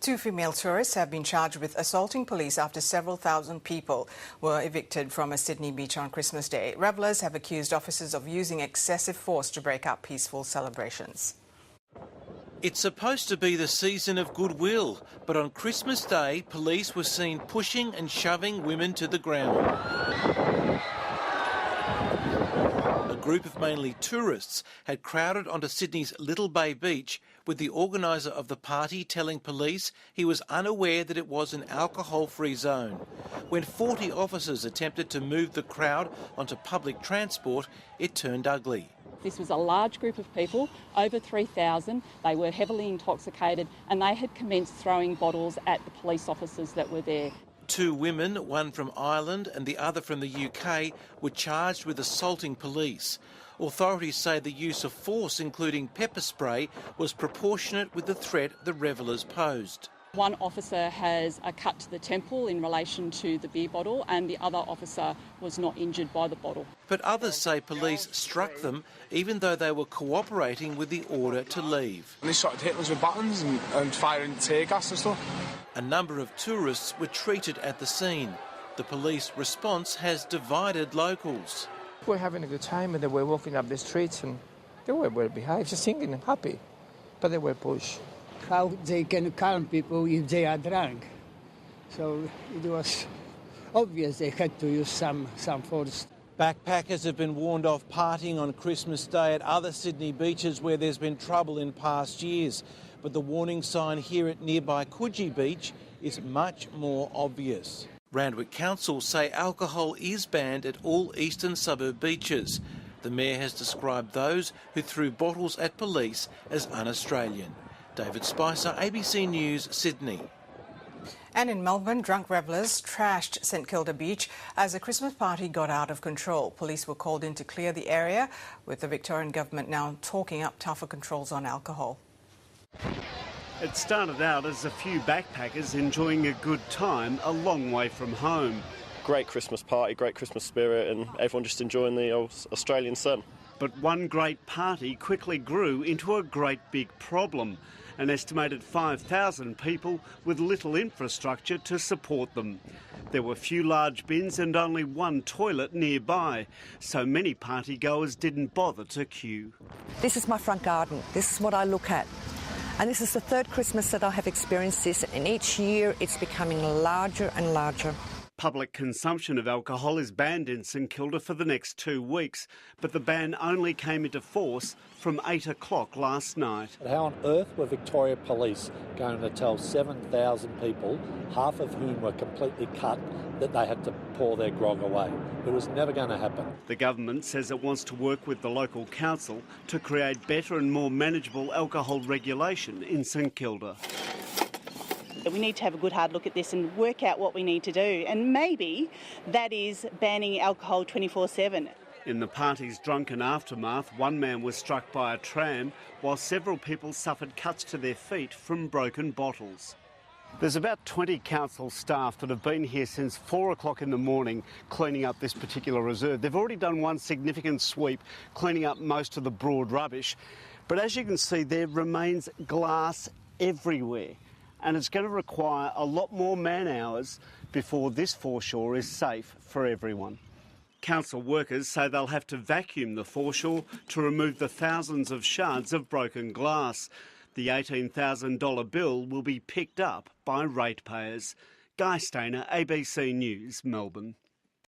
Two female tourists have been charged with assaulting police after several thousand people were evicted from a Sydney beach on Christmas Day. Revelers have accused officers of using excessive force to break up peaceful celebrations. It's supposed to be the season of goodwill, but on Christmas Day, police were seen pushing and shoving women to the ground. A group of mainly tourists had crowded onto Sydney's Little Bay Beach, with the organiser of the party telling police he was unaware that it was an alcohol-free zone. When 40 officers attempted to move the crowd onto public transport, it turned ugly. This was a large group of people, over 3,000. They were heavily intoxicated and they had commenced throwing bottles at the police officers that were there. Two women, one from Ireland and the other from the UK, were charged with assaulting police. Authorities say the use of force, including pepper spray, was proportionate with the threat the revellers posed. One officer has a cut to the temple in relation to the beer bottle and the other officer was not injured by the bottle. But others say police struck them even though they were cooperating with the order to leave. And they started hitting us with batons and firing tear gas and stuff. A number of tourists were treated at the scene. The police response has divided locals. We're having a good time and they were walking up the streets and they were well behaved, just singing and happy, but they were pushed. How they can calm people if they are drunk. So it was obvious they had to use some force. Backpackers have been warned off partying on Christmas Day at other Sydney beaches where there's been trouble in past years. But the warning sign here at nearby Coogee Beach is much more obvious. Randwick Council say alcohol is banned at all eastern suburb beaches. The Mayor has described those who threw bottles at police as un-Australian. David Spicer, ABC News, Sydney. And in Melbourne, drunk revellers trashed St Kilda Beach as a Christmas party got out of control. Police were called in to clear the area, with the Victorian government now talking up tougher controls on alcohol. It started out as a few backpackers enjoying a good time a long way from home. Great Christmas party, great Christmas spirit, and everyone just enjoying the old Australian sun. But one great party quickly grew into a great big problem. An estimated 5,000 people with little infrastructure to support them. There were few large bins and only one toilet nearby, so many partygoers didn't bother to queue. This is my front garden. This is what I look at. And this is the third Christmas that I have experienced this, and each year it's becoming larger and larger. Public consumption of alcohol is banned in St Kilda for the next 2 weeks, but the ban only came into force from 8 o'clock last night. How on earth were Victoria Police going to tell 7,000 people, half of whom were completely cut, that they had to pour their grog away? It was never going to happen. The government says it wants to work with the local council to create better and more manageable alcohol regulation in St Kilda. We need to have a good hard look at this and work out what we need to do, and maybe that is banning alcohol 24/7. In the party's drunken aftermath, one man was struck by a tram while several people suffered cuts to their feet from broken bottles. There's about 20 council staff that have been here since 4 o'clock in the morning cleaning up this particular reserve. They've already done one significant sweep, cleaning up most of the broad rubbish. But as you can see, there remains glass everywhere. And it's going to require a lot more man-hours before this foreshore is safe for everyone. Council workers say they'll have to vacuum the foreshore to remove the thousands of shards of broken glass. The $18,000 bill will be picked up by ratepayers. Guy Stainer, ABC News, Melbourne.